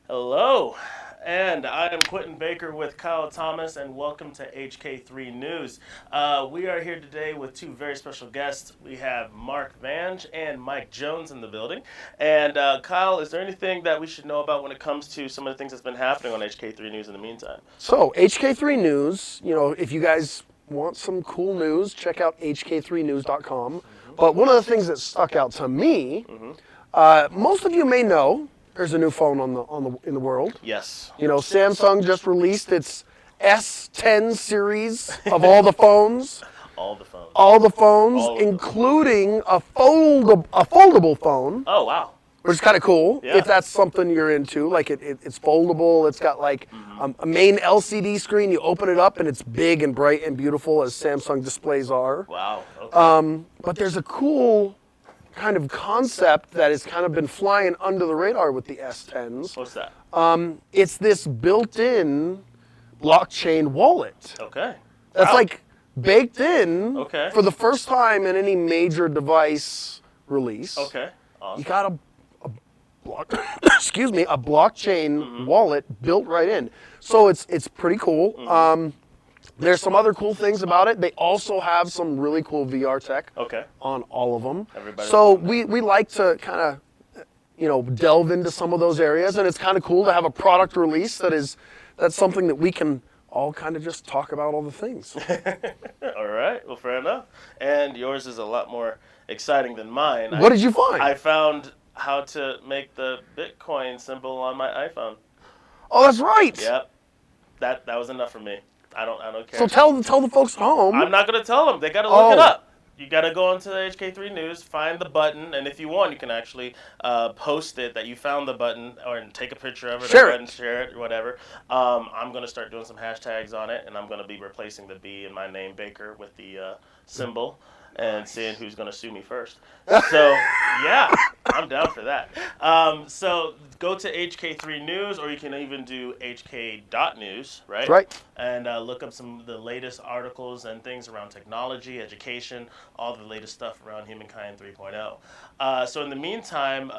Hello, and I am Quentin Baker with Kyle Thomas, and welcome to HK3 News. We are here today with two very special guests. We have Mark Vange and Mike Jones in the building. And Kyle, is there anything that we should know about when it comes to some of the things that's been happening on HK3 News in the meantime? So, HK3 News, if you guys want some cool news, check out HK3News.com. But one of the things that stuck out to me, most of you may know, there's a new phone in the world. Yes. Samsung just released its S10 series of all the phones. All the phones. All the phones, All of them. including a foldable phone. Oh, wow. Which is kind of cool Yeah. if that's something you're into. Like it's foldable. It's got like a main LCD screen. You open it up and it's big and bright and beautiful as Samsung displays are. Wow. Okay. But there's a cool kind of concept that has kind of been flying under the radar with the S10s. What's that? It's this built-in blockchain wallet. Okay. That's Wow. like baked in Okay. for the first time in any major device release. Okay. Awesome. You got a blockchain wallet built right in. So it's pretty cool. There's some other cool things about it. They also have some really cool VR tech Okay. on all of them. Everybody's So doing we like to kind of delve into some of those areas, and it's kind of cool to have a product release that's something that we can all kind of just talk about all the things. All right. Well, fair enough. And yours is a lot more exciting than mine. What did you find? I found how to make the Bitcoin symbol on my iPhone. Oh, that's right. Yep. That was enough for me. I don't care. So tell the folks at home. I'm not gonna tell them. They gotta look it Oh. up. You gotta go onto the HK3 News, find the button, and if you want, you can actually post it that you found the button, or take a picture of it, Share or it. and share it, or whatever. I'm gonna start doing some hashtags on it, and I'm gonna be replacing the B in my name, Baker, with the symbol, and seeing who's gonna sue me first. So yeah, I'm down for that. So go to HK3 News, or you can even do HK.News, right? Right. And look up some of the latest articles and things around technology, education, all the latest stuff around Humankind 3.0. So in the meantime,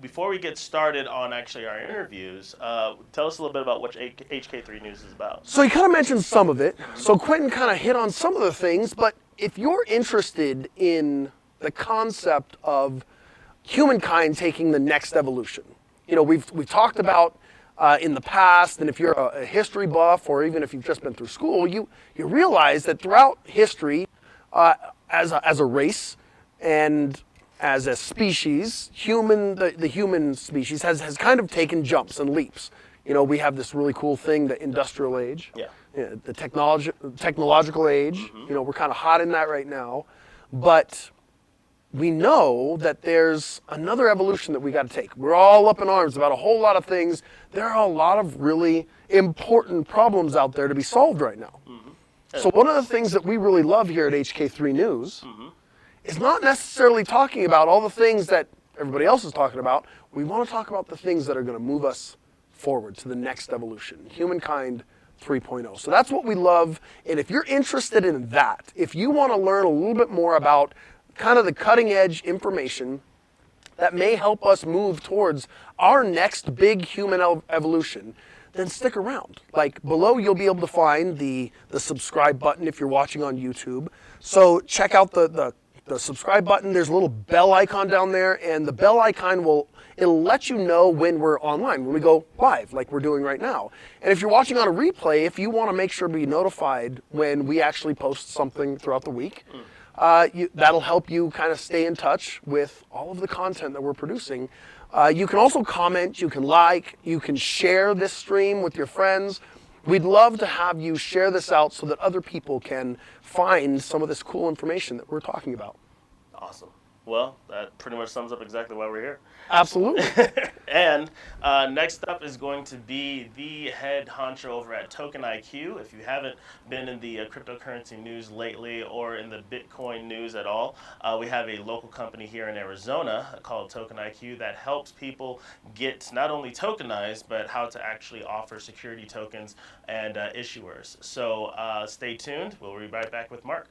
before we get started on actually our interviews, tell us a little bit about what HK3 News is about. So you kind of mentioned some of it. So Quentin kind of hit on some of the things, but if you're interested in the concept of humankind taking the next evolution, we've talked about in the past, and if you're a history buff, or even if you've just been through school, you realize that throughout history, as a race and as a species, the human species has kind of taken jumps and leaps. We have this really cool thing, the industrial age, Yeah. the technological age. We're kind of hot in that right now, but we know that there's another evolution that we got to take. We're all up in arms about a whole lot of things. There are a lot of really important problems out there to be solved right now. So one of the things that we really love here at HK3 News is not necessarily talking about all the things that everybody else is talking about. We want to talk about the things that are going to move us forward to the next evolution, Humankind 3.0. So that's what we love. And if you're interested in that, if you want to learn a little bit more about kind of the cutting edge information that may help us move towards our next big human evolution, then stick around. Like below, you'll be able to find the subscribe button if you're watching on YouTube. So check out the subscribe button. There's a little bell icon down there, and the bell icon it'll let you know when we're online, when we go live, like we're doing right now. And if you're watching on a replay, if you want to make sure to be notified when we actually post something throughout the week, that'll help you kind of stay in touch with all of the content that we're producing. You can also comment, you can like, you can share this stream with your friends. We'd love to have you share this out so that other people can find some of this cool information that we're talking about. Awesome. Well, that pretty much sums up exactly why we're here. Absolutely. And next up is going to be the head honcho over at Token IQ. If you haven't been in the cryptocurrency news lately or in the Bitcoin news at all, we have a local company here in Arizona called Token IQ that helps people get not only tokenized, but how to actually offer security tokens and issuers. So stay tuned. We'll be right back with Mark.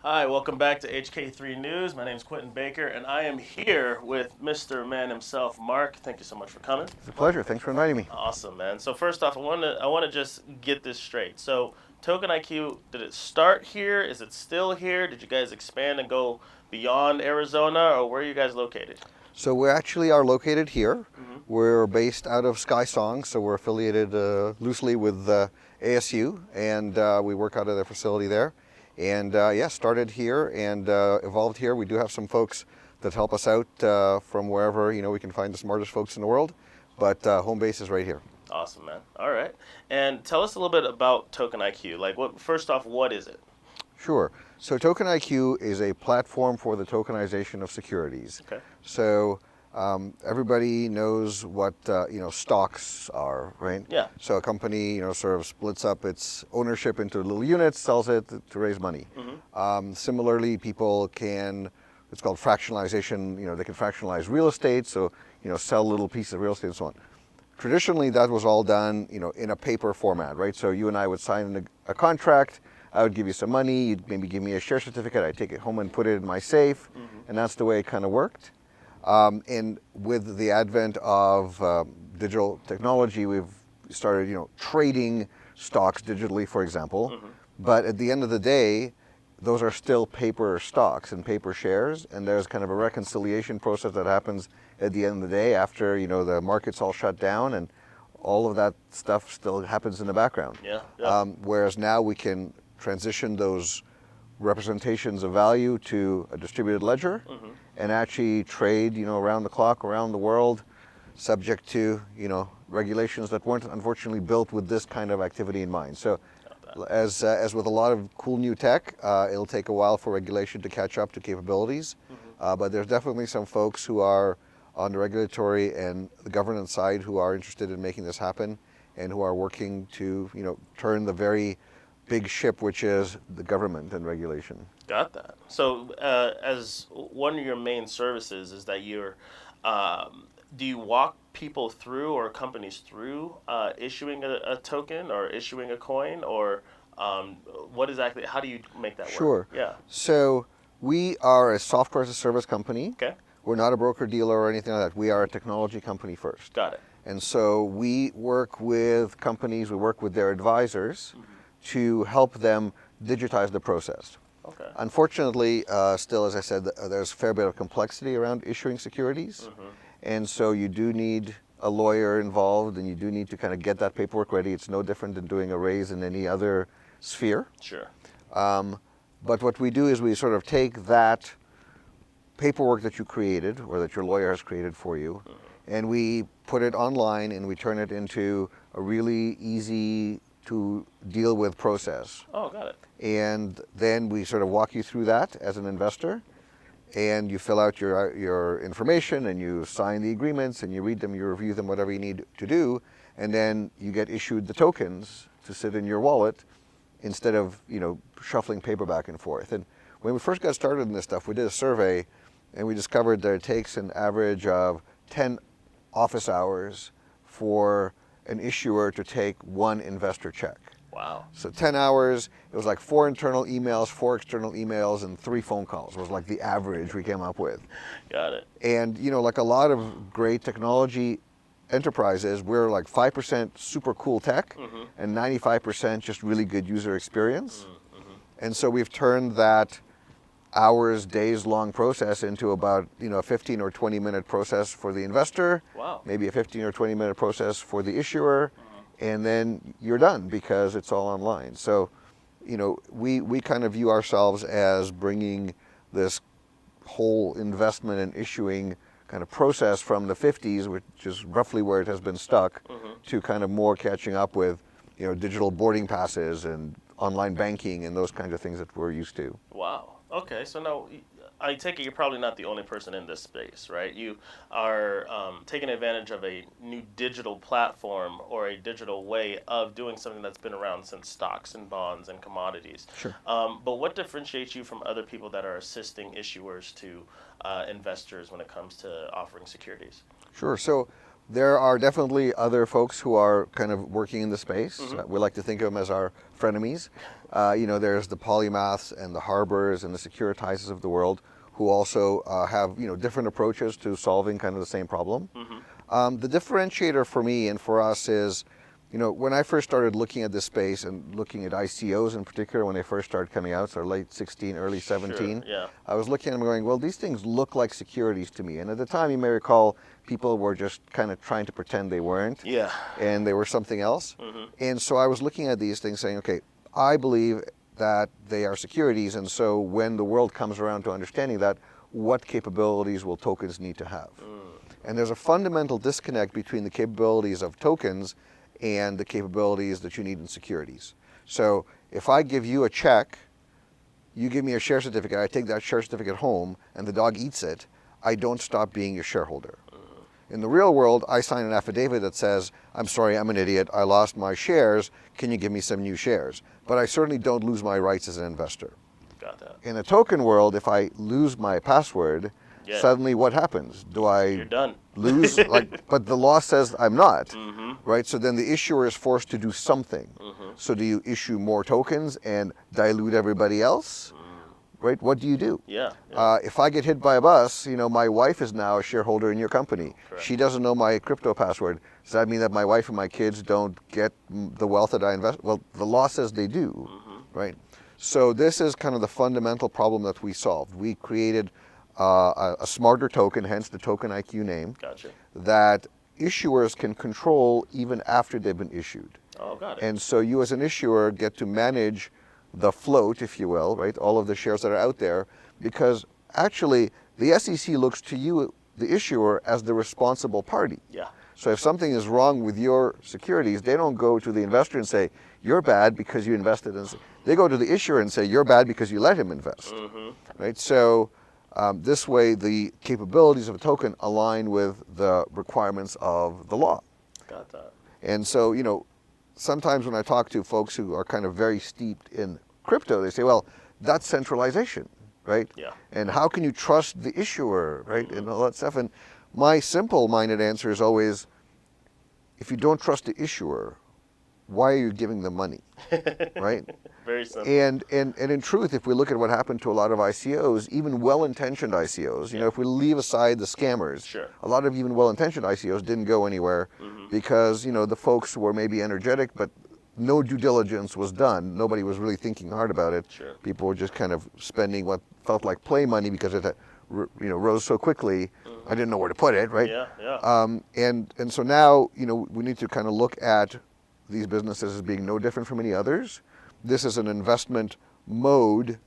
Hi, welcome back to HK3 News. My name is Quentin Baker, and I am here with Mr. Man himself, Mark. Thank you so much for coming. It's a pleasure. Thanks for inviting me. Awesome, man. So first off, I want to just get this straight. So Token IQ, did it start here? Is it still here? Did you guys expand and go beyond Arizona, or where are you guys located? So we actually are located here. Mm-hmm. We're based out of Skysong, so we're affiliated loosely with ASU, and we work out of their facility there. And yeah, started here and evolved here. We do have some folks that help us out from wherever we can find the smartest folks in the world, but home base is right here. Awesome, man. All right. And tell us a little bit about Token IQ. Like, first off, what is it? Sure. So Token IQ is a platform for the tokenization of securities. Okay. So everybody knows what stocks are, right? Yeah. So a company sort of splits up its ownership into little units, sells it to raise money. Mm-hmm. Similarly, people can, it's called fractionalization. They can fractionalize real estate, so sell little pieces of real estate and so on. Traditionally, that was all done in a paper format, right? So you and I would sign a contract. I would give you some money. You'd maybe give me a share certificate. I'd take it home and put it in my safe, and that's the way it kind of worked. And with the advent of digital technology, we've started, trading stocks digitally, for example. But at the end of the day, those are still paper stocks and paper shares, and there's kind of a reconciliation process that happens at the end of the day after the market's all shut down, and all of that stuff still happens in the background. Yeah. Yeah. Whereas now we can transition those representations of value to a distributed ledger and actually trade, around the clock, around the world, subject to, regulations that weren't unfortunately built with this kind of activity in mind. So as with a lot of cool new tech, it'll take a while for regulation to catch up to capabilities. But there's definitely some folks who are on the regulatory and the governance side who are interested in making this happen and who are working to, turn the very big ship, which is the government and regulation. Got that. So, as one of your main services is that do you walk people through or companies through issuing a token or issuing a coin, or what exactly? How do you make that work? Sure. Yeah. So we are a software as a service company. Okay. We're not a broker dealer or anything like that. We are a technology company first. Got it. And so we work with companies, we work with their advisors to help them digitize the process. Okay. Unfortunately, still, as I said, there's a fair bit of complexity around issuing securities. And so you do need a lawyer involved, and you do need to kind of get that paperwork ready. It's no different than doing a raise in any other sphere. Sure. But what we do is we sort of take that paperwork that you created or that your lawyer has created for you, and we put it online and we turn it into a really easy to deal with process. Oh, got it. And then we sort of walk you through that as an investor, and you fill out your information and you sign the agreements and you read them, you review them, whatever you need to do, and then you get issued the tokens to sit in your wallet instead of shuffling paper back and forth. And when we first got started in this stuff, we did a survey and we discovered that it takes an average of 10 office hours for an issuer to take one investor check. Wow. So 10 hours, it was like 4 internal emails, 4 external emails, and 3 phone calls was like the average we came up with. Got it. And like a lot of great technology enterprises, we're like 5% super cool tech and 95% just really good user experience. And so we've turned that hours, days long process into about a 15 or 20 minute process for the investor. Wow. Maybe a 15 or 20 minute process for the issuer, and then you're done because it's all online. So we kind of view ourselves as bringing this whole investment and issuing kind of process from the 50s, which is roughly where it has been stuck, to kind of more catching up with digital boarding passes and online banking and those kinds of things that we're used to. Wow. Okay, so now I take it you're probably not the only person in this space, right? You are taking advantage of a new digital platform or a digital way of doing something that's been around since stocks and bonds and commodities. Sure. But what differentiates you from other people that are assisting issuers to investors when it comes to offering securities? Sure. So There are definitely other folks who are kind of working in the space. Mm-hmm. We like to think of them as our frenemies. There's the polymaths and the harbors and the securitizers of the world who also have different approaches to solving kind of the same problem. Mm-hmm. The differentiator for me and for us is, when I first started looking at this space and looking at ICOs in particular, when they first started coming out, so late 16, early 17, Sure, yeah. I was looking at them going, well, these things look like securities to me. And at the time, you may recall, people were just kind of trying to pretend they weren't. Yeah. And they were something else. Mm-hmm. And so I was looking at these things saying, okay, I believe that they are securities. And so when the world comes around to understanding that, what capabilities will tokens need to have? And there's a fundamental disconnect between the capabilities of tokens and the capabilities that you need in securities. So if I give you a check, you give me a share certificate, I take that share certificate home, and the dog eats it, I don't stop being your shareholder. In the real world, I sign an affidavit that says, I'm sorry, I'm an idiot, I lost my shares, can you give me some new shares? But I certainly don't lose my rights as an investor. Got that. In the token world, if I lose my password, Yeah. suddenly what happens? Do You're I done. lose? But the law says I'm not, Mm-hmm. right? So then the issuer is forced to do something. Mm-hmm. So do you issue more tokens and dilute everybody else, right? What do you do? Yeah. Yeah. If I get hit by a bus, my wife is now a shareholder in your company. Correct. She doesn't know my crypto password. Does that mean that my wife and my kids don't get the wealth that I invest? Well, the law says they do, right? So this is kind of the fundamental problem that we solved. We created a smarter token, hence the Token IQ name, Gotcha. that issuers can control even after they've been issued. Oh, got it. And so you as an issuer get to manage the float, if you will, right? All of the shares that are out there, because actually the SEC looks to you, the issuer, as the responsible party. Yeah. So if something is wrong with your securities, they don't go to the investor and say, you're bad because you invested in. They go to the issuer and say, you're bad because you let him invest, right? So this way, the capabilities of a token align with the requirements of the law. Got that. And so, sometimes when I talk to folks who are kind of very steeped in crypto, they say, well, that's centralization, right? Yeah. And how can you trust the issuer, right? And all that stuff. And my simple-minded answer is always, if you don't trust the issuer, why are you giving them money, right? Very simple. And in truth, if we look at what happened to a lot of ICOs, even well-intentioned ICOs, if we leave aside the scammers, Sure. a lot of even well-intentioned ICOs didn't go anywhere because, the folks were maybe energetic, but no due diligence was done. Nobody was really thinking hard about it. Sure. People were just kind of spending what felt like play money because it rose so quickly. I didn't know where to put it, right? Yeah, yeah. And so now, we need to kind of look at these businesses as being no different from any others. This is an investment mode,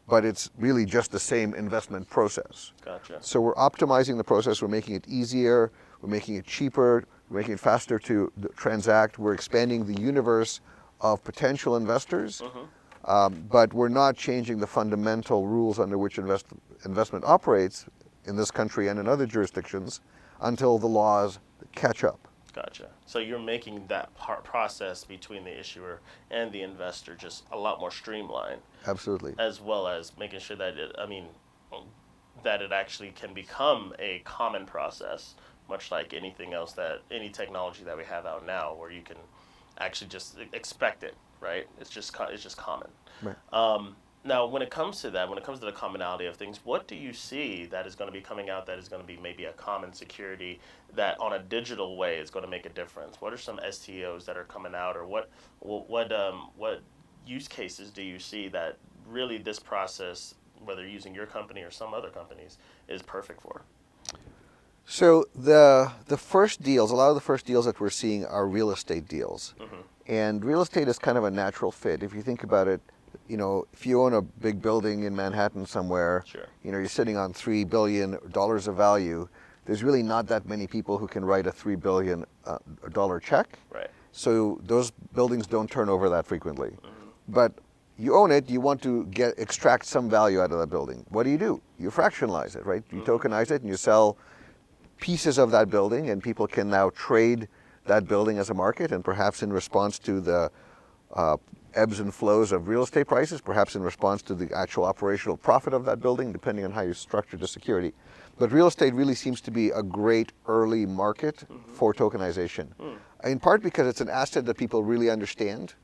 but it's really just the same investment process. Gotcha. So we're optimizing the process, we're making it easier, we're making it cheaper, we're making it faster to transact, we're expanding the universe of potential investors, but we're not changing the fundamental rules under which investment operates in this country and in other jurisdictions until the laws catch up. Gotcha. So you're making that process between the issuer and the investor just a lot more streamlined, Absolutely. as well as making sure that that it actually can become a common process, much like anything else any technology that we have out now, where you can actually just expect it, right? It's just common. Right. Now, when it comes to the commonality of things, what do you see that is going to be coming out that is going to be maybe a common security that on a digital way is going to make a difference? What are some STOs that are coming out, or what use cases do you see that really this process, whether using your company or some other companies, is perfect for? So the first deals, a lot of the first deals that we're seeing are real estate deals. And real estate is kind of a natural fit. If you think about it, if you own a big building in Manhattan somewhere, Sure. You're sitting on $3 billion of value, there's really not that many people who can write a $3 billion check. Right. So those buildings don't turn over that frequently. But you own it, you want to extract some value out of that building. What do? You fractionalize it, right? You tokenize it and you sell pieces of that building, and people can now trade that building as a market, and perhaps in response to the ebbs and flows of real estate prices, perhaps in response to the actual operational profit of that building, depending on how you structure the security. But real estate really seems to be a great early market for tokenization, in part because it's an asset that people really understand.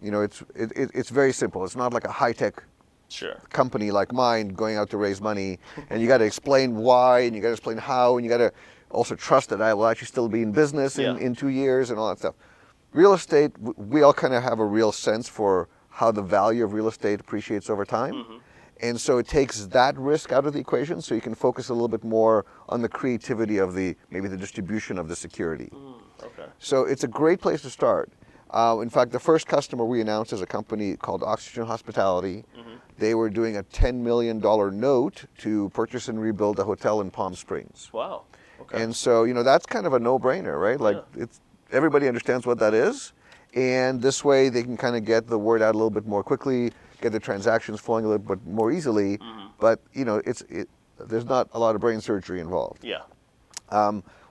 You know, it's very simple. It's not like a high-tech Sure. company like mine going out to raise money, and you got to explain why, and you got to explain how, and you got to also trust that I will actually still be in business in 2 years and all that stuff. Real estate, we all kind of have a real sense for how the value of real estate appreciates over time. And so it takes that risk out of the equation, so you can focus a little bit more on the creativity of maybe the distribution of the security. Okay. So it's a great place to start. In fact, the first customer we announced is a company called Oxygen Hospitality. They were doing a $10 million note to purchase and rebuild a hotel in Palm Springs. Wow. Okay. And so, you know, that's kind of a no-brainer, right? Like, everybody understands what that is. And this way they can kind of get the word out a little bit more quickly, get the transactions flowing a little bit more easily. But, you know, there's not a lot of brain surgery involved. Yeah.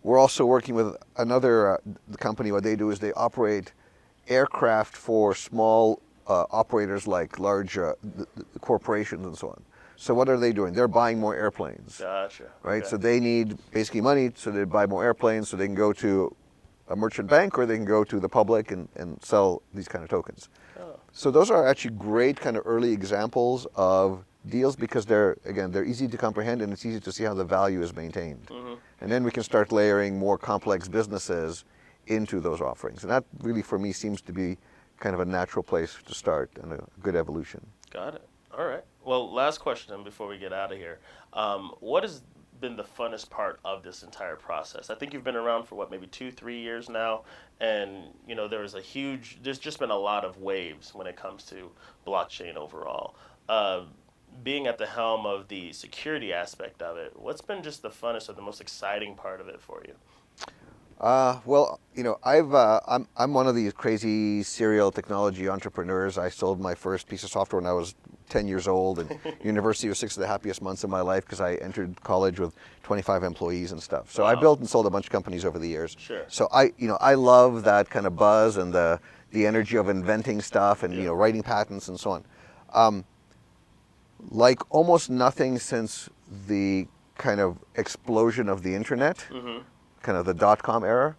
We're also working with another company. What they do is they operate aircraft for small operators like large corporations and so on. So what are they doing? They're buying more airplanes. Gotcha. Right? Okay. So they need basically money, so they buy more airplanes so they can go to a merchant bank or they can go to the public and sell these kind of tokens. Oh. So those are actually great kind of early examples of deals because they're easy to comprehend and it's easy to see how the value is maintained. And then we can start layering more complex businesses into those offerings. And that really, for me, seems to be kind of a natural place to start and a good evolution. Got it. All right. Well, last question before we get out of here. What has been the funnest part of this entire process? I think you've been around for maybe 2-3 years now, and you know there's just been a lot of waves when it comes to blockchain overall. Being at the helm of the security aspect of it, what's been just the funnest or the most exciting part of it for you? Well, you know, I'm one of these crazy serial technology entrepreneurs. I sold my first piece of software when I was 10 years old, and university was 6 of the happiest months of my life because I entered college with 25 employees and stuff. So I built and sold a bunch of companies over the years. Sure. So I love that kind of buzz and the energy of inventing stuff and you know writing patents and so on. Like almost nothing since the kind of explosion of the internet. Kind of the dot-com era,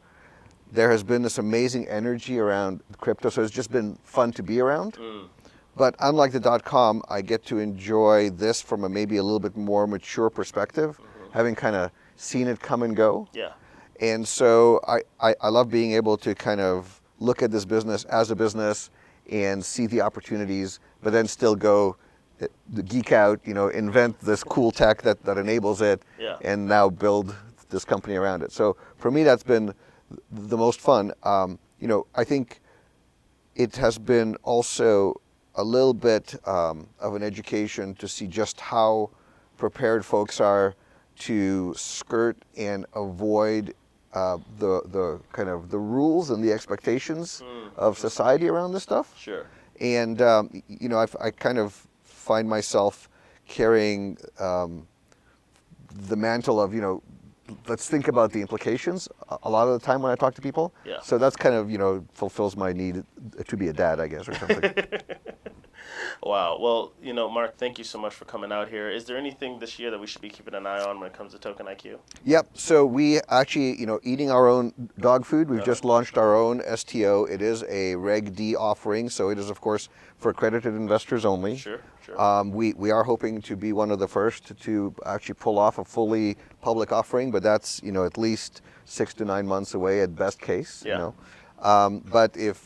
there has been this amazing energy around crypto, so it's just been fun to be around. But unlike the dot-com, I get to enjoy this from maybe a little bit more mature perspective, having kind of seen it come and go. Yeah. And so I love being able to kind of look at this business as a business and see the opportunities, but then still go geek out, you know, invent this cool tech that enables it, and now build this company around it. So for me, that's been the most fun. You know, I think it has been also a little bit of an education to see just how prepared folks are to skirt and avoid the kind of the rules and the expectations of society around this stuff. Sure. And you know, I kind of find myself carrying the mantle of, you know, let's think about the implications a lot of the time when I talk to people. Yeah. So that's kind of, you know, fulfills my need to be a dad, I guess, or something. Wow. Well, you know, Mark, thank you so much for coming out here. Is there anything this year that we should be keeping an eye on when it comes to Token IQ? Yep. So we actually, you know, eating our own dog food. We've just launched our own STO. It is a Reg D offering, so it is, of course, for accredited investors only. Sure, sure. We are hoping to be one of the first to actually pull off a fully public offering, but that's, you know, at least 6 to 9 months away at best case. Yeah. You know, but if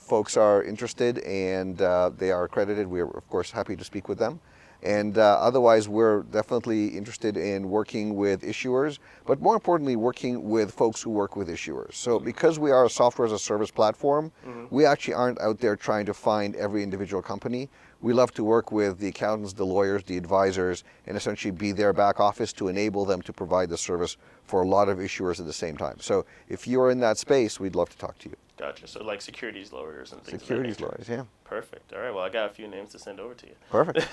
folks are interested and they are accredited, we are of course happy to speak with them. And otherwise, we're definitely interested in working with issuers, but more importantly, working with folks who work with issuers. So because we are a software as a service platform, we actually aren't out there trying to find every individual company. We love to work with the accountants, the lawyers, the advisors, and essentially be their back office to enable them to provide the service for a lot of issuers at the same time. So if you're in that space, we'd love to talk to you. Gotcha. So like securities lawyers and things. Securities lawyers, yeah. Perfect. All right. Well, I got a few names to send over to you. Perfect.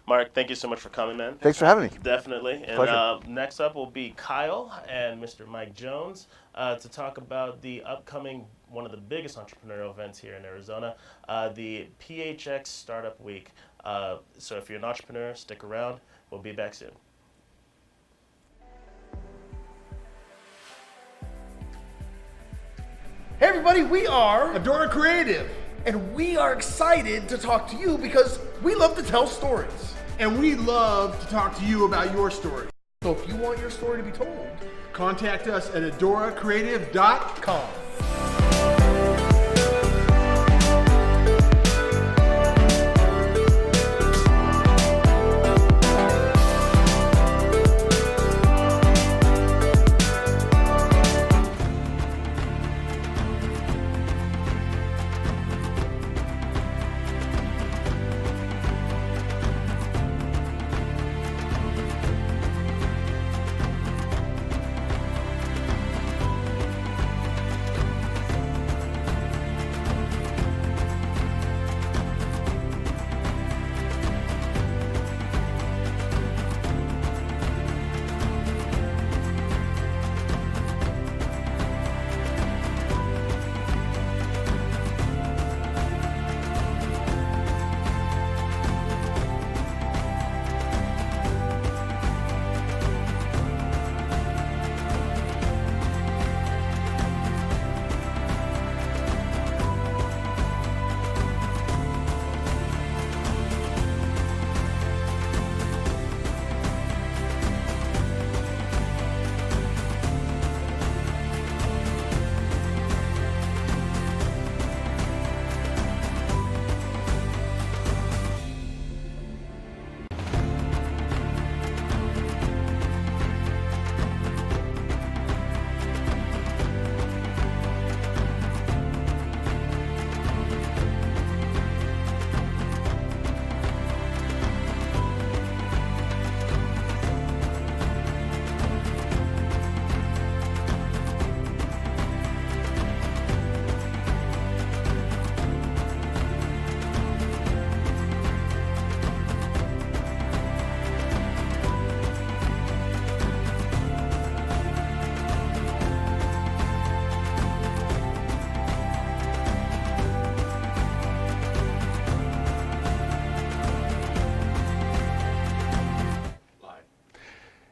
Mark, thank you so much for coming, man. Thanks for having me. Definitely. And next up will be Kyle and Mr. Mike Jones to talk about the upcoming, one of the biggest entrepreneurial events here in Arizona, the PHX Startup Week. So if you're an entrepreneur, stick around. We'll be back soon. Hey everybody, we are Adora Creative, and we are excited to talk to you because we love to tell stories. and we love to talk to you about your story. So if you want your story to be told, Contact us at adoracreative.com.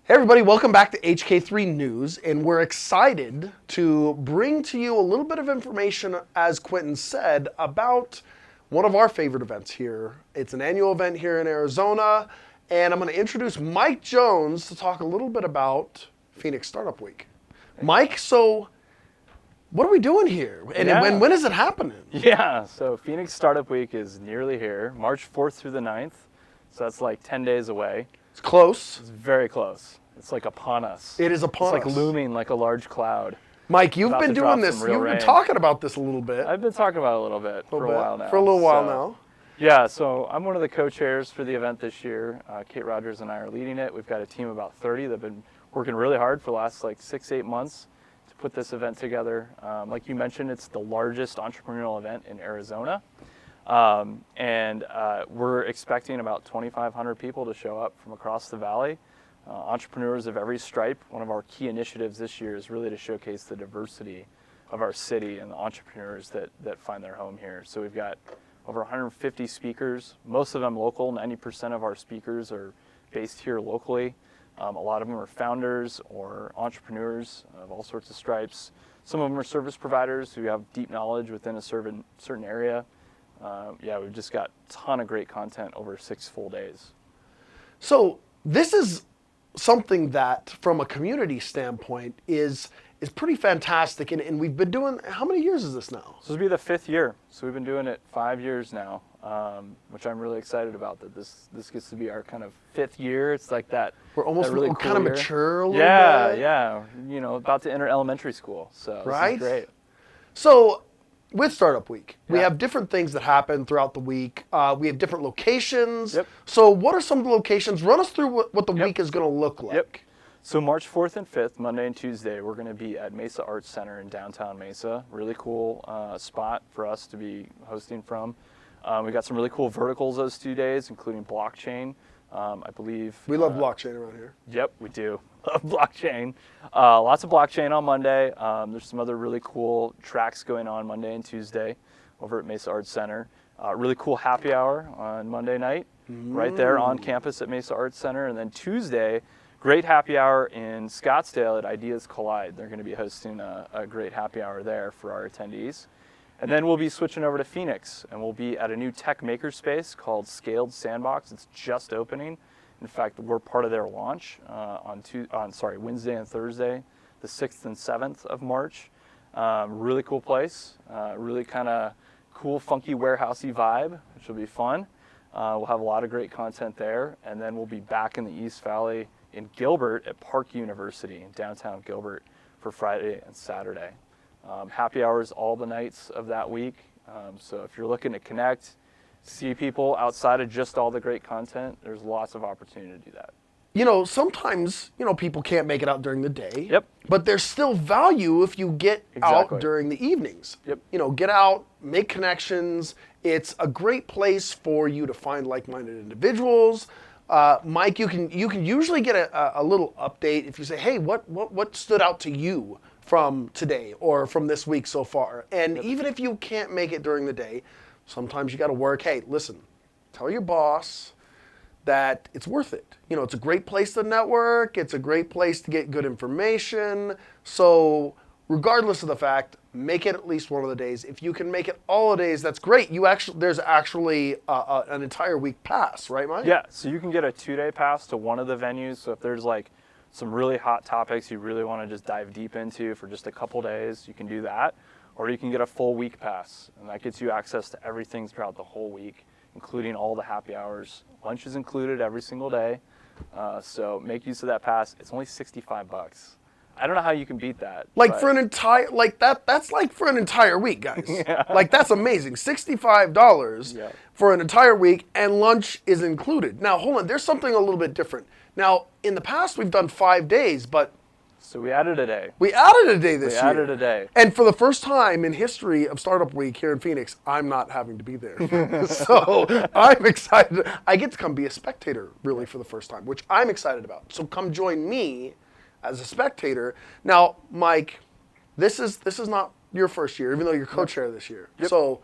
hey everybody, welcome back to HK3 News, and we're excited to bring to you a little bit of information, as Quentin said, about one of our favorite events here. It's an annual event here in Arizona, and I'm going to introduce Mike Jones to talk a little bit about Phoenix Startup Week. Mike, so what are we doing here? And Yeah. when is it happening? Yeah, so Phoenix Startup Week is nearly here, March 4th through the 9th. So that's like 10 days away. It's close. It's very close. It's like upon us. It is upon It's us. like looming like a large cloud. Mike, you've About been to doing drop this. some real You've been rain. talking about this a little bit. I've been talking about it a little bit for a while now. For a little while So, now. Yeah, so I'm one of the co-chairs for the event this year. Kate Rogers and I are leading it. We've got a team of about 30 that have been working really hard for the last like 6-8 months to put this event together. Like you mentioned, it's the largest entrepreneurial event in Arizona. And we're expecting about 2,500 people to show up from across the valley. Entrepreneurs of every stripe. One of our key initiatives this year is really to showcase the diversity of our city and the entrepreneurs that find their home here. So we've got over 150 speakers, most of them local. 90% of our speakers are based here locally. A lot of them are founders or entrepreneurs of all sorts of stripes. Some of them are service providers who have deep knowledge within a certain area. Yeah, we've just got a ton of great content over 6 full days. So this is something that, from a community standpoint, is pretty fantastic. And we've been doing, how many years is this now? This will be the 5th year. So we've been doing it 5 years now, which I'm really excited about, that this gets to be our kind of 5th year. It's like that. We're almost that really we're cool kind of year. mature a little Yeah, bit. yeah. You know, about to enter elementary school. So Right? this is great. So with Startup Week, we Yeah. have different things that happen throughout the week. We have different locations. Yep. So what are some of the locations? Run us through what the Yep. week is going to look like. Yep. So March 4th and 5th, Monday and Tuesday, we're going to be at Mesa Arts Center in downtown Mesa. Really cool spot for us to be hosting from. We got some really cool verticals those 2 days, including blockchain. I believe We love blockchain around here. Yep, we do. Love blockchain. Lots of blockchain on Monday. There's some other really cool tracks going on Monday and Tuesday over at Mesa Arts Center. Really cool happy hour on Monday night, right there on campus at Mesa Arts Center. And then Tuesday, great happy hour in Scottsdale at Ideas Collide. They're going to be hosting a great happy hour there for our attendees. And then we'll be switching over to Phoenix, and we'll be at a new tech makerspace called Scaled Sandbox. It's just opening. In fact, we're part of their launch on Wednesday and Thursday, the 6th and 7th of March. Really cool place, really kind of cool, funky, warehousey vibe, which will be fun. We'll have a lot of great content there, and then we'll be back in the East Valley in Gilbert at Park University in downtown Gilbert for Friday and Saturday. Happy hours all the nights of that week. So if you're looking to connect, see people outside of just all the great content, there's lots of opportunity to do that. You know, sometimes, you know, people can't make it out during the day. Yep. But there's still value if you get Exactly. out during the evenings. Yep. You know, get out, make connections. It's a great place for you to find like-minded individuals. Mike, you can usually get a little update if you say, hey, what stood out to you from today or from this week so far? And even if you can't make it during the day, sometimes you got to work. Hey, listen, tell your boss that it's worth it. You know, it's a great place to network. It's a great place to get good information. So regardless of the fact, make it at least one of the days. If you can make it all the days, that's great. There's actually an entire week pass, right, Mike? Yeah, so you can get a 2-day pass to one of the venues. So if there's like some really hot topics you really want to just dive deep into for just a couple days, you can do that. Or you can get a full week pass, and that gets you access to everything throughout the whole week, including all the happy hours. Lunch is included every single day. So make use of that pass. It's only $65. I don't know how you can beat that. Like for an entire, like that's like for an entire week, guys. Yeah. Like that's amazing. $65 Yeah. for an entire week, and lunch is included. Now, hold on, there's something a little bit different. Now, in the past, we've done 5 days, but So we added a day. we added a day this We year. added a day. And for the first time in history of Startup Week here in Phoenix, I'm not having to be there. So I'm excited. I get to come be a spectator, really, for the first time, which I'm excited about. So come join me as a spectator. Now, Mike, this is not your first year, even though you're co-chair this year. Yep. So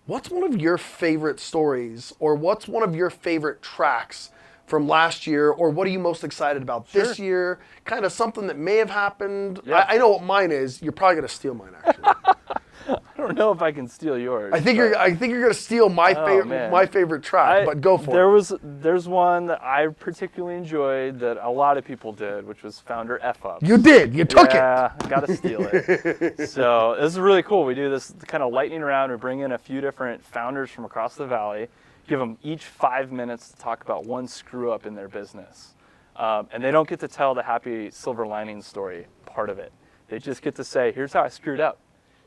what's one of your favorite stories, or what's one of your favorite tracks from last year, or what are you most excited about this Sure. year? Kind of something that may have happened. Yeah. I know what mine is. You're probably gonna steal mine, actually. I don't know if I can steal yours. I think but- you're gonna steal my man. favorite track, but go for it. There's one that I particularly enjoyed that a lot of people did, which was Founder F-Ups. You did. You took it. Yeah, gotta steal it. So this is really cool. We do this kind of lightning round. We bring in a few different founders from across the valley, give them each 5 minutes to talk about one screw up in their business. And they don't get to tell the happy silver lining story part of it. They just get to say, here's how I screwed up.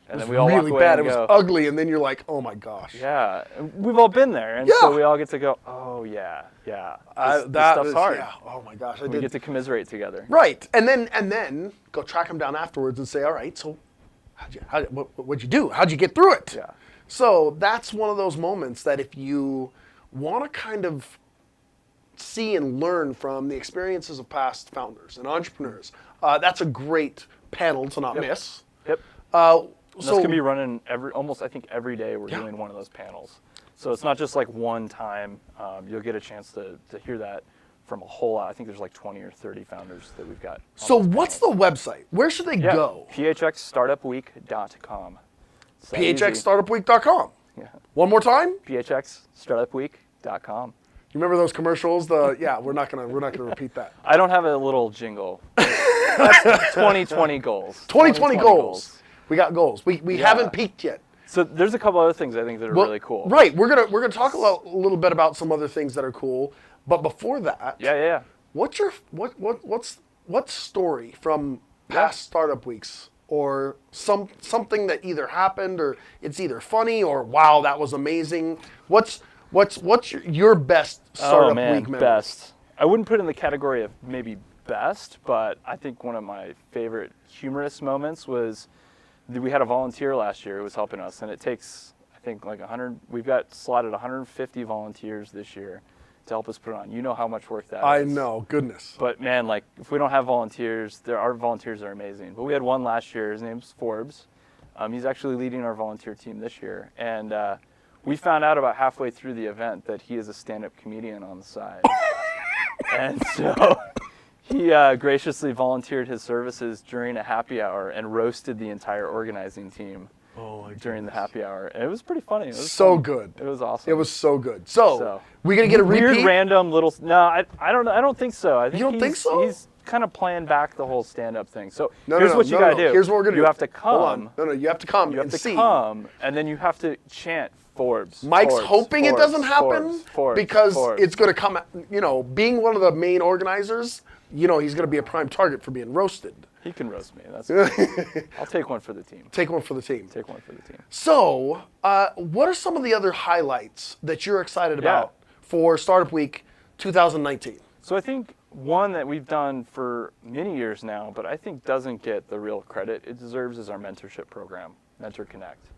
And then we all really walk away bad. and It was go, ugly, and then you're like, oh my gosh. yeah, and we've all been there. And Yeah. so we all get to go, oh yeah. This stuff's was hard. Yeah. Oh my gosh. I We did. get to commiserate together. Right, and then go track them down afterwards and say, all right, so what'd you do? How'd you get through it? Yeah. So that's one of those moments that if you want to kind of see and learn from the experiences of past founders and entrepreneurs, that's a great panel to not miss. Yep. So This can be running almost every day we're Yeah. doing one of those panels. So it's not just like one time. You'll get a chance to hear that from a whole lot. I think there's like 20 or 30 founders that we've got. on So those what's the panels. website? Where should they Yeah, go? phxstartupweek.com. It's that easy. phxstartupweek.com. Yeah. One more time. phxstartupweek.com. You remember those commercials? Yeah, we're not gonna repeat that. I don't have a little jingle. That's 2020 goals. 2020 goals. We got goals. We Yeah. haven't peaked yet. So there's a couple other things I think that are Well, really cool. Right. We're gonna talk a little bit about some other things that are cool. But before that, Yeah. what's story from past startup weeks, or something that either happened, or it's either funny, or wow, that was amazing. What's your best startup week memory? Best. I wouldn't put it in the category of maybe best, but I think one of my favorite humorous moments was we had a volunteer last year who was helping us, and it takes, I think, like 100. We've got slotted 150 volunteers this year to help us put it on. You know how much work that is. I know, goodness. But man, like if we don't have volunteers, our volunteers are amazing. But we had one last year. His name's Forbes. He's actually leading our volunteer team this year, and we found out about halfway through the event that he is a stand-up comedian on the side. And so He graciously volunteered his services during a happy hour and roasted the entire organizing team during the happy hour. And it was pretty funny. It was So fun. good. It was awesome. It was so good. So we gonna get a repeat? Weird random little. No, I don't think so. I think You don't think so? He's kind of playing back the whole stand-up thing. So No, here's no, what you no, gotta no. do. Here's what we're gonna do. You have to come. Hold on. No, you have to come You have and to see. come, and then you have to chant Forbes. Mike's Forbes, hoping it Forbes, doesn't happen Forbes, because Forbes. it's going to come, being one of the main organizers, he's going to be a prime target for being roasted. He can roast me. That's fine. I'll take one for the team. Take one for the team. Take one for the team. So, what are some of the other highlights that you're excited about for Startup Week 2019? So I think one that we've done for many years now, but I think doesn't get the real credit it deserves, is our mentorship program, Mentor Connect.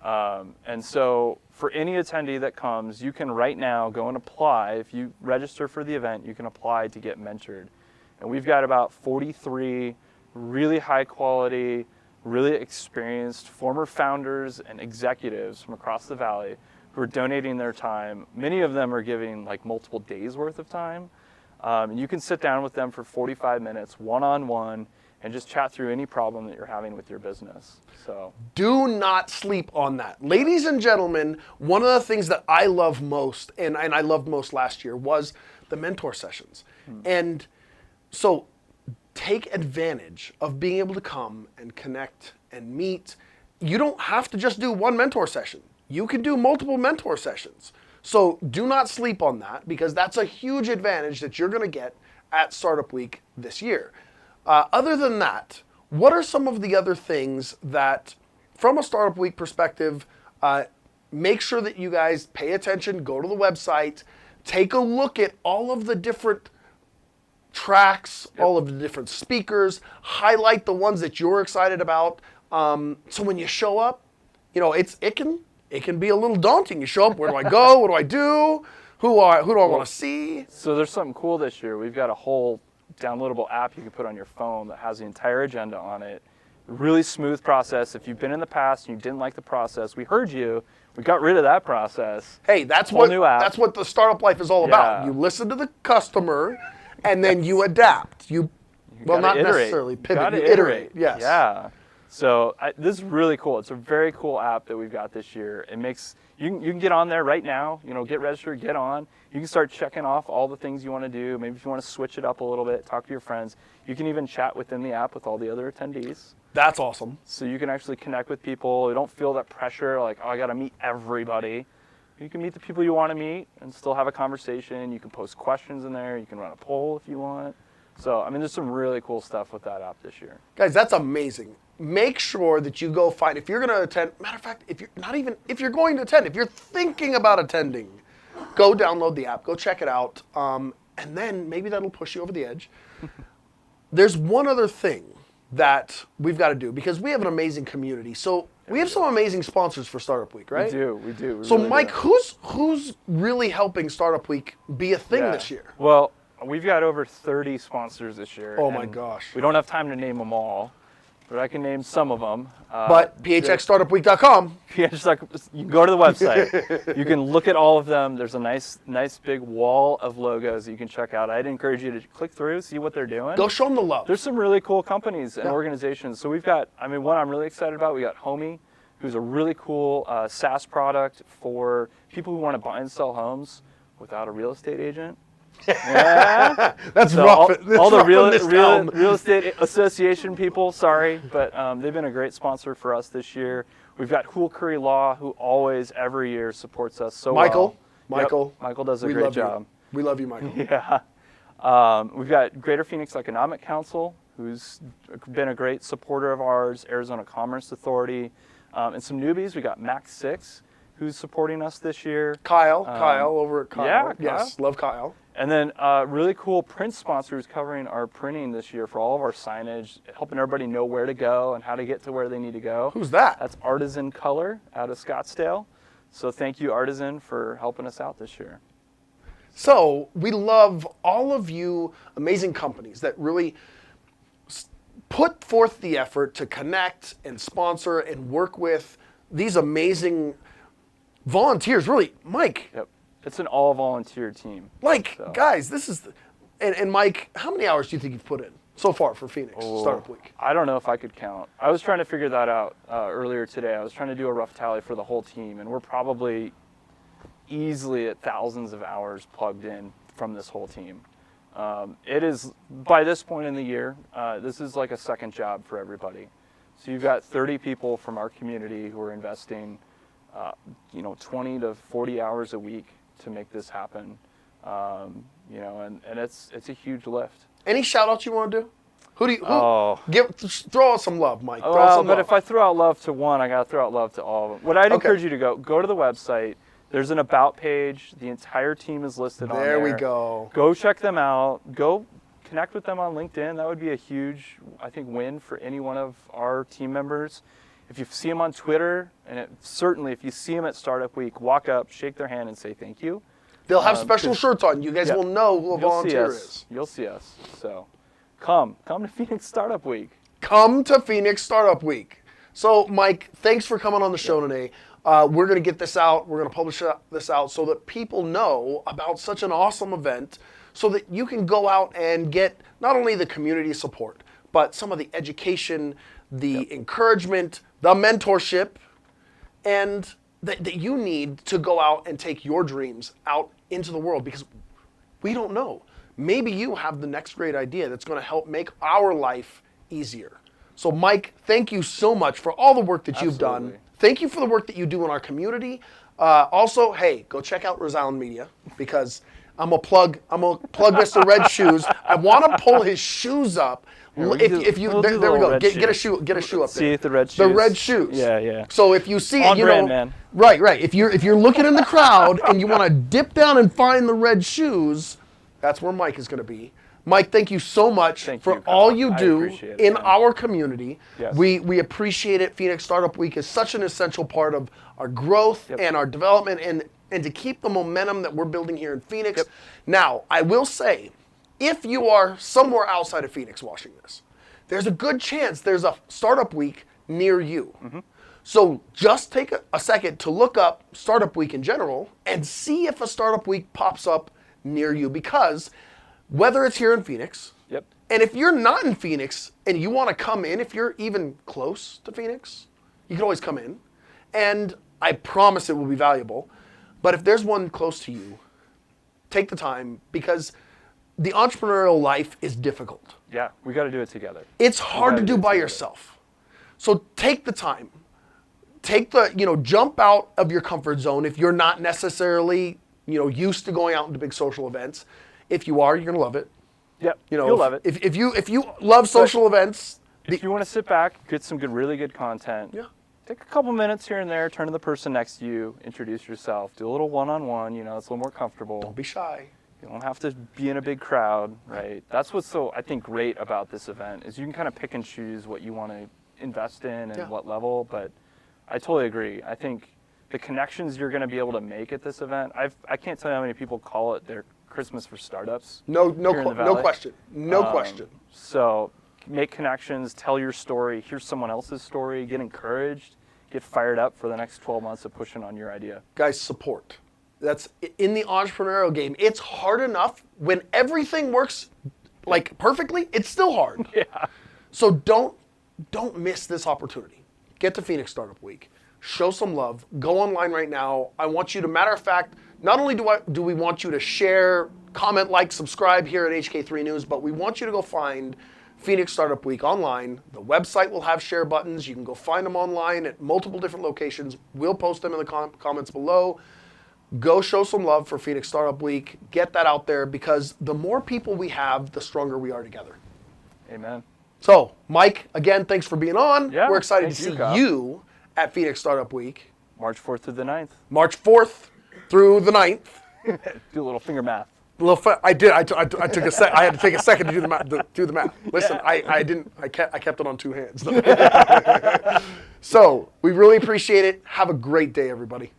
And so for any attendee that comes, you can right now go and apply. If you register for the event, you can apply to get mentored. And we've got about 43 really high quality, really experienced former founders and executives from across the valley who are donating their time. Many of them are giving like multiple days worth of time. And you can sit down with them for 45 minutes, one-on-one, and just chat through any problem that you're having with your business. So Do not sleep on that. Ladies and gentlemen, one of the things that I love most, and I loved most last year, was the mentor sessions. And so take advantage of being able to come and connect and meet. You don't have to just do one mentor session. You can do multiple mentor sessions. So do not sleep on that, because that's a huge advantage that you're going to get at Startup Week this year. Other than that, what are some of the other things that, from a Startup Week perspective, make sure that you guys pay attention, go to the website, take a look at all of the different tracks, all of the different speakers, highlight the ones that you're excited about. So when you show up, it can be a little daunting. You show up, where do I go? What do I do? Who do I want to see? So there's something cool this year. We've got a whole downloadable app you can put on your phone that has the entire agenda on it. Really smooth process. If you've been in the past and you didn't like the process, we heard you. We got rid of that process. Hey, that's Whole new app. what the startup life is all about. Yeah. You listen to the customer, and then you adapt. Well, Gotta not iterate. necessarily pivot. Gotta You iterate. Yes. Yeah. So this is really cool. It's a very cool app that we've got this year. It makes you can get on there right now. Get registered, get on. You can start checking off all the things you want to do. Maybe if you want to switch it up a little bit, talk to your friends. You can even chat within the app with all the other attendees. That's awesome. So you can actually connect with people. You don't feel that pressure like, oh, I got to meet everybody. You can meet the people you want to meet and still have a conversation. You can post questions in there. You can run a poll if you want. So, there's some really cool stuff with that app this year. Guys, that's amazing. Make sure that you go find, if you're going to attend, matter of fact, if you're going to attend, if you're thinking about attending, go download the app, go check it out, and then maybe that'll push you over the edge. There's one other thing that we've got to do, because we have an amazing community. So we have some amazing sponsors for Startup Week, right? We do. We So really Mike, do. who's really helping Startup Week be a thing this year? Well, we've got over 30 sponsors this year. Oh my and gosh. We don't have time to name them all, but I can name some of them. But phxstartupweek.com. You can go to the website. You can look at all of them. There's a nice big wall of logos that you can check out. I'd encourage you to click through, see what they're doing. Go show them the love. There's some really cool companies and organizations. So we've got, one I'm really excited about, we got Homey, who's a really cool SaaS product for people who want to buy and sell homes without a real estate agent. Yeah. That's So rough. all the town. real estate association people, sorry, but they've been a great sponsor for us this year. We've got Hool Curry Law, who always, every year, supports us so well. Michael. Yep, Michael does a We great love you. job. We love you, Michael. Yeah. We've got Greater Phoenix Economic Council, who's been a great supporter of ours, Arizona Commerce Authority, and some newbies. We got Max 6, who's supporting us this year. Kyle over at Kyle. yeah, Kyle. Yes, love Kyle. And then really cool print sponsors covering our printing this year for all of our signage, helping everybody know where to go and how to get to where they need to go. Who's that? That's Artisan Color out of Scottsdale. So thank you, Artisan, for helping us out this year. So we love all of you amazing companies that really put forth the effort to connect and sponsor and work with these amazing volunteers. Really, Mike. Yep. It's an all-volunteer team. Guys, this is, And Mike, how many hours do you think you've put in so far for Phoenix Startup Week? I don't know if I could count. I was trying to figure that out earlier today. I was trying to do a rough tally for the whole team, and we're probably easily at thousands of hours plugged in from this whole team. It is, by this point in the year, this is like a second job for everybody. So you've got 30 people from our community who are investing, 20 to 40 hours a week to make this happen. And it's a huge lift. Any shout outs you want to do? Throw out some love, Mike. If I throw out love to one, I got to throw out love to all of them. What I'd encourage you to go to the website. There's an about page. The entire team is listed on there. There we go. Go check them out. Go connect with them on LinkedIn. That would be a huge, I think, win for any one of our team members. If you see them on Twitter, and certainly if you see them at Startup Week, walk up, shake their hand, and say thank you. They'll have special shirts on. You guys will know who a volunteer is. You'll see us. So come to Phoenix Startup Week. Come to Phoenix Startup Week. So, Mike, thanks for coming on the show today. We're going to get this out. We're going to publish this out so that people know about such an awesome event so that you can go out and get not only the community support, but some of the education, the encouragement, the mentorship, and that you need to go out and take your dreams out into the world, because we don't know. Maybe you have the next great idea that's going to help make our life easier. So, Mike, thank you so much for all the work that you've done. Thank you for the work that you do in our community. Also, hey, go check out Resound Media, because I'm gonna plug Mr. Red Shoes. I want to pull his shoes up. There we go. Get a shoe up there. See the red shoes. The red shoes. Yeah. So if you see it, brand, man. Right. If you're looking in the crowd and you want to dip down and find the red shoes, that's where Mike is going to be. Mike, thank you so much for all you do in our community. Yes. We appreciate it. Phoenix Startup Week is such an essential part of our growth and our development, and to keep the momentum that we're building here in Phoenix. Now, I will say, if you are somewhere outside of Phoenix watching this, there's a good chance there's a Startup Week near you. Mm-hmm. So just take a second to look up Startup Week in general and see if a Startup Week pops up near you, because whether it's here in Phoenix, and if you're not in Phoenix and you want to come in, if you're even close to Phoenix, you can always come in. And I promise it will be valuable. But if there's one close to you, take the time, because the entrepreneurial life is difficult. Yeah, we got to do it together. It's hard to do by yourself. So take the time. Jump out of your comfort zone if you're not necessarily, used to going out into big social events. If you are, you're going to love it. Yep, you'll love it. If you love social events. If you want to sit back, get some really good content. Yeah. Take a couple minutes here and there, turn to the person next to you, introduce yourself, do a little one-on-one, it's a little more comfortable. Don't be shy. You don't have to be in a big crowd, right? That's what's so, I think, great about this event, is you can kind of pick and choose what you want to invest in and what level, but I totally agree. I think the connections you're going to be able to make at this event, I can't tell you how many people call it their Christmas for startups. No question. No question. So make connections, tell your story, hear someone else's story, get encouraged, get fired up for the next 12 months of pushing on your idea. Guys, support. That's in the entrepreneurial game. It's hard enough when everything works like perfectly. It's still hard. Yeah. So don't miss this opportunity. Get to Phoenix Startup Week. Show some love. Go online right now. I want you to, matter of fact, not only do we want you to share, comment, like, subscribe here at HK3 News, but we want you to go find Phoenix Startup Week online. The website will have share buttons. You can go find them online at multiple different locations. We'll post them in the comments below. Go show some love for Phoenix Startup Week. Get that out there, because the more people we have, the stronger we are together. Amen. So, Mike, again, thanks for being on. Yeah, we're excited to see you at Phoenix Startup Week. March 4th through the 9th. March 4th through the 9th. Do a little finger math. I did. I took a sec. I had to take a second to do the math. Listen, I didn't. I kept it on two hands. So we really appreciate it. Have a great day, everybody.